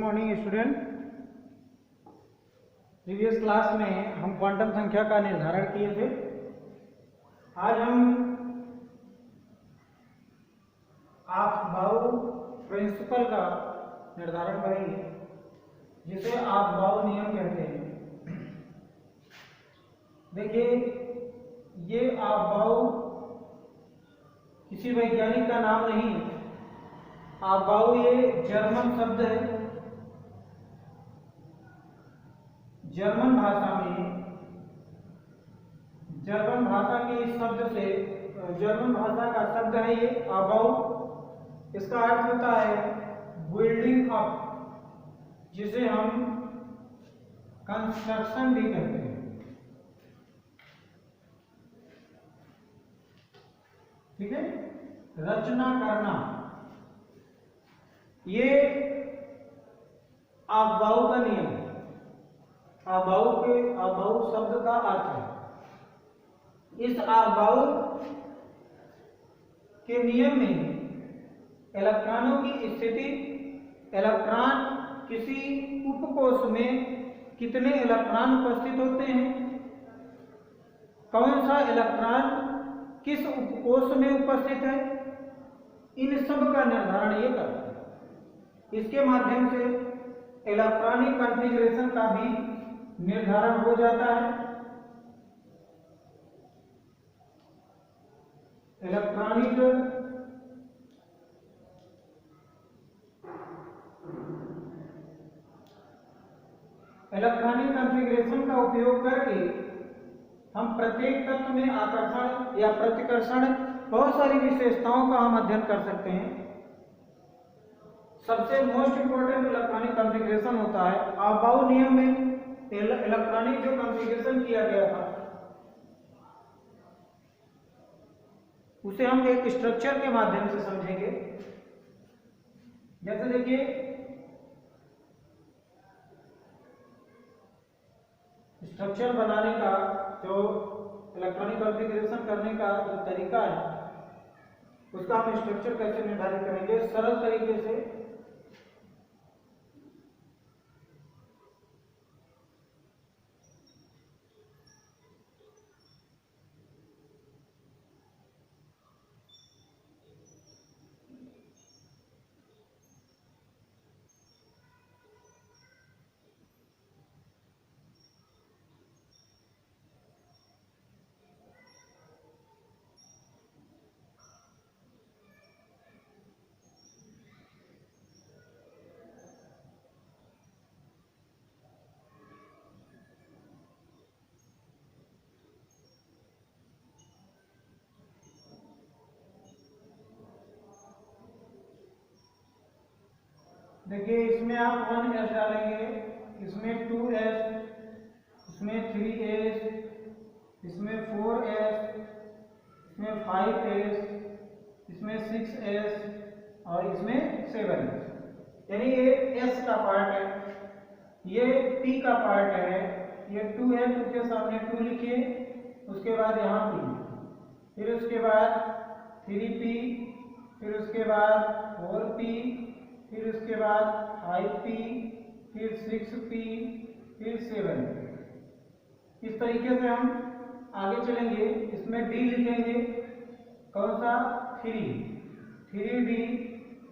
Morning student. Previous class में हम quantum संख्या का निर्धारण किए थे। आज हम अफबाऊ प्रिंसिपल का निर्धारण करेंगे, जिसे अफबाऊ नियम कहते हैं। देखिए, ये अफबाऊ किसी वैज्ञानिक का नाम नहीं है। अफबाऊ ये जर्मन शब्द है। जर्मन भाषा में, जर्मन भाषा के इस शब्द से, जर्मन भाषा का शब्द है ये अफबाऊ। इसका अर्थ होता है बिल्डिंग अप, जिसे हम कंस्ट्रक्शन भी कहते हैं। ठीक है, रचना करना, ये अफबाऊ का नियम है। अफबाऊ शब्द का अर्थ है। इस अफबाऊ के नियम में इलेक्ट्रॉनों की स्थिति, इलेक्ट्रॉन किसी उपकोष में कितने इलेक्ट्रॉन उपस्थित होते हैं, कौन सा इलेक्ट्रॉन किस उपकोष में उपस्थित है, इन सब का निर्धारण ये करता है। इसके माध्यम से इलेक्ट्रॉनिक कॉन्फ़िगरेशन का भी निर्धारण हो जाता है। इलेक्ट्रॉनिक कॉन्फ़िगरेशन का उपयोग करके हम प्रत्येक तत्व में आकर्षण या प्रतिकर्षण, बहुत सारी विशेषताओं का हम अध्ययन कर सकते हैं। सबसे मोस्ट इंपोर्टेंट इलेक्ट्रॉनिक कॉन्फ़िगरेशन होता है अफबाऊ नियम में। इलेक्ट्रॉनिक जो कॉन्फ़िगरेशन किया गया था, उसे हम एक स्ट्रक्चर के माध्यम से समझेंगे। जैसे देखिए, स्ट्रक्चर बनाने का जो इलेक्ट्रॉनिक कॉन्फ़िगरेशन करने का जो तरीका है, उसका हम स्ट्रक्चर कैसे निर्धारित करेंगे सरल तरीके से। देखिए, इसमें आप 1s डालेंगे, इसमें 2s, इसमें 3s, इसमें 4s, इसमें 5s, इसमें 6s और इसमें 7s। यानी ये s का पार्ट है, ये p का पार्ट है। ये 2 है, 2 के सामने 2 लिखिए, उसके बाद यहाँ p, फिर उसके बाद 3p, फिर उसके बाद 4p, फिर उसके बाद 5p, फिर 6p, फिर 7p। इस तरीके से हम आगे चलेंगे। इसमें d लिखेंगे, कौन सा 3d,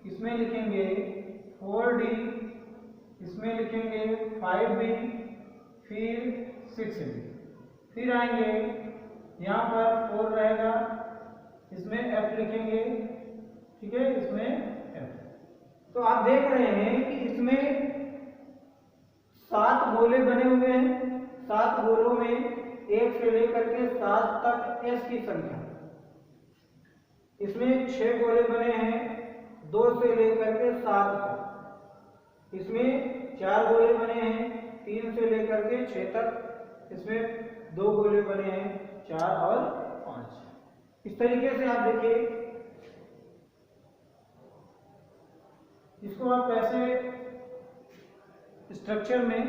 इसमें लिखेंगे 4d, इसमें लिखेंगे 5d, फिर 6d, फिर आएंगे यहाँ पर 4 रहेगा, इसमें f लिखेंगे। ठीक है, इसमें f। तो आप देख रहे हैं कि इसमें 7 गोले बने हुए हैं। 7 गोलों में 1 से लेकर के 7 तक s की संख्या। इसमें 6 गोले बने हैं 2 से लेकर के 7 तक। इसमें 4 गोले बने हैं 3 से लेकर के 6 तक। इसमें 2 गोले बने हैं 4 और 5। इस तरीके से आप देखिए, इसको आप कैसे स्ट्रक्चर में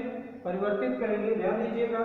परिवर्तित करेंगे, ध्यान दीजिएगा।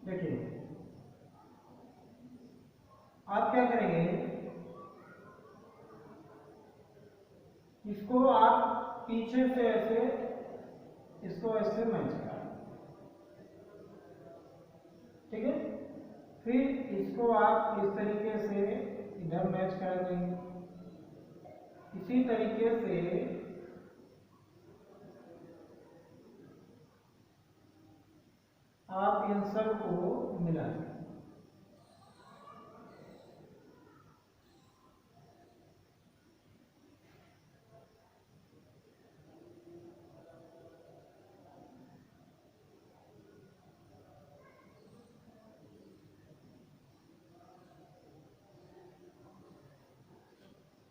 देखिए आप क्या करेंगे, इसको आप पीछे से ऐसे, इसको ऐसे मैच करें, ठीक है। फिर इसको आप इस तरीके से इधर मैच कर देंगे, इसी तरीके से आप इन सब को मिला दें।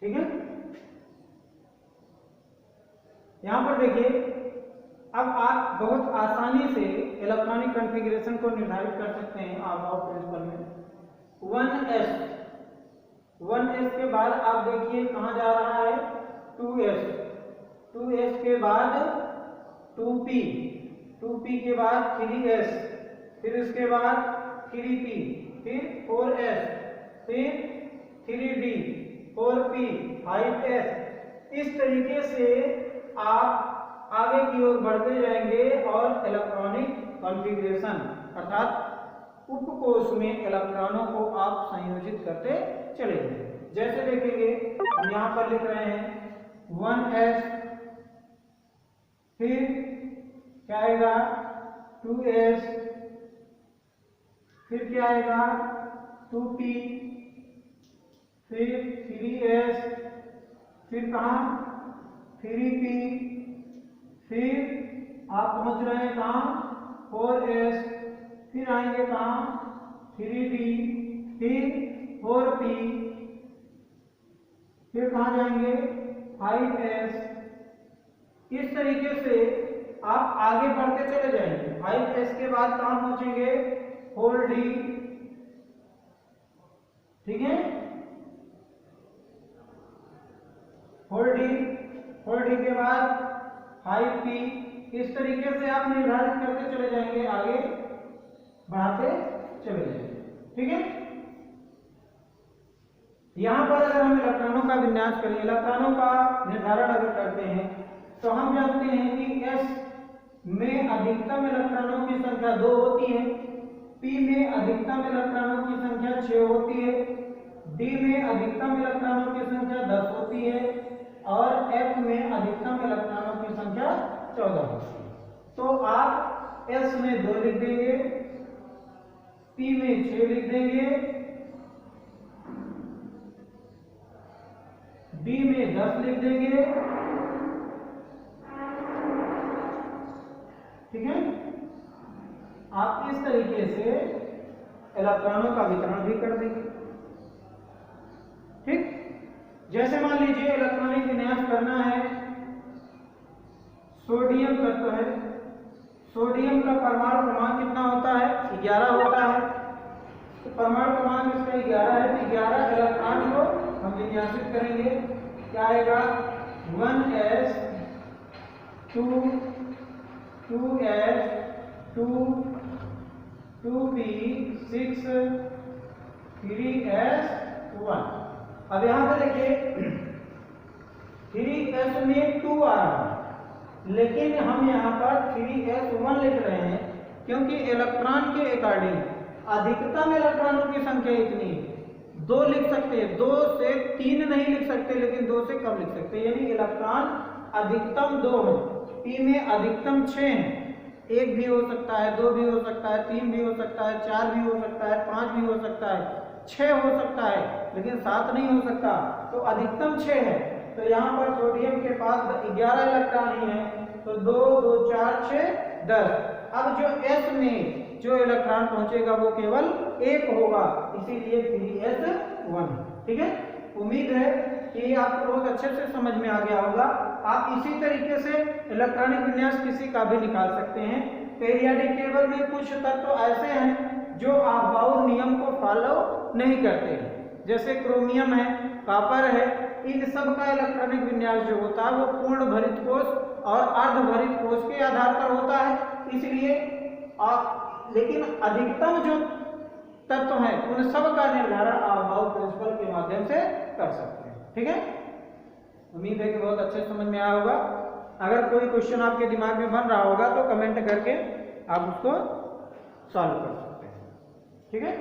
ठीक है, यहां पर देखिए अब आप बहुत आसानी से इलेक्ट्रॉनिक कॉन्फ़िगरेशन को निर्धारित कर सकते हैं अबाउट प्रिंसिपल में। 1s के बाद आप देखिए कहां जा रहा है, 2s के बाद 2p के बाद 3s, फिर उसके बाद 3p, फिर 4s, फिर 3d, 4p, 5s। इस तरीके से आप आगे की ओर बढ़ते जाएंगे और इलेक्ट्रॉनिक कॉन्फ़िगरेशन अर्थात उपकोष में इलेक्ट्रॉनों को आप संयोजित करते चले जाएंगे। जैसे देखेंगे हम यहां पर लिख रहे हैं 1s, फिर क्या आएगा 2s, फिर क्या आएगा 2p, फिर 3s, फिर कहां 3p, फिर आप पहुंच रहे हैं कहां 4s, फिर आएंगे कहां 3d, फिर 4p, फिर कहां जाएंगे 5s। इस तरीके से आप आगे बढ़ते चले जाएंगे। 5s के बाद कहां पहुंचेंगे 4d, ठीक है, 4d के बाद 5p। इस तरीके से आप निर्धारित करते चले जाएंगे, आगे बढ़ाते चले जाएंगे, ठीक है। यहां पर अगर हम इलेक्ट्रॉनों का विन्यास करें, इलेक्ट्रॉनों का निर्धारण अगर करते हैं तो हम जानते हैं कि s में अधिकतम इलेक्ट्रॉनों की संख्या 2 होती है, p में अधिकतम इलेक्ट्रॉनों की संख्या 6 होती है, d में अधिकतम इलेक्ट्रॉनों की संख्या 10 होती है और f में अधिकतम इलेक्ट्रॉनों की संख्या 14 होती है। तो आप s में 2 लिख देंगे, p में 6 लिख देंगे, d में 10 लिख देंगे, ठीक है। आप इस तरीके से इलेक्ट्रॉनों का वितरण भी कर देंगे, ठीक। जैसे मान लीजिए इलेक्ट्रॉनिक विन्यास करना है, सोडियम तत्व है, सोडियम का परमाणु क्रमांक कितना होता है 11 होता है, तो परमाणु क्रमांक इसका 11 है, तो 11 इलेक्ट्रॉन को हम विन्यासित करेंगे। क्या आएगा 1s 2 2s 2 2p 6 3s 1। अब यहां पर देखिए 3s में 2 आ रहा है, लेकिन हम यहां पर 3s1 लिख रहे हैं क्योंकि इलेक्ट्रॉन के अकॉर्डिंग अधिकतम इलेक्ट्रॉनों की संख्या इतनी है, 2 लिख सकते हैं, 2 से 3 नहीं लिख सकते, लेकिन 2 से कम लिख सकते हैं, यानी इलेक्ट्रॉन अधिकतम 2 है, p में अधिकतम 6 है, 1 भी हो सकता है, 2 भी हो सकता है, 3 भी हो सकता है, 4 भी हो सकता है, 5 भी हो सकता है, 6 हो सकता है, लेकिन 7 नहीं हो सकता, तो अधिकतम 6 है। तो यहाँ पर सोडियम के पास 11 इलेक्ट्रॉन ही है, तो 2 2 4 6 10। अब जो s में जो इलेक्ट्रॉन पहुंचेगा वो केवल 1 होगा, इसीलिए 3s1, ठीक है। उम्मीद है कि आपको बहुत अच्छे से समझ में आ गया होगा। आप इसी तरीके से इलेक्ट्रॉनिक विन्यास किसी का भी निकाल सकते हैं। पीरियोडिक टेबल में कुछ तत्व तो ऐसे हैं जो अबाउट नियम को फॉलो नहीं करते हैं, जैसे क्रोमियम है, कॉपर है, इन सब का इलेक्ट्रॉनिक विन्यास जो होता है वो पूर्ण भरित कोष और अर्ध भरित कोष के आधार पर होता है। इसलिए आप लेकिन अधिकतम जो तत्व हैं उन सब का निर्धारण अभाव प्रिंसिपल के माध्यम से कर सकते हैं। ठीक है, उम्मीद है कि बहुत अच्छे से समझ में आया होगा। अगर कोई क्वेश्चन आपके दिमाग में बन रहा होगा तो कमेंट करके आप उसको सॉल्व कर सकते हैं। ठीक है।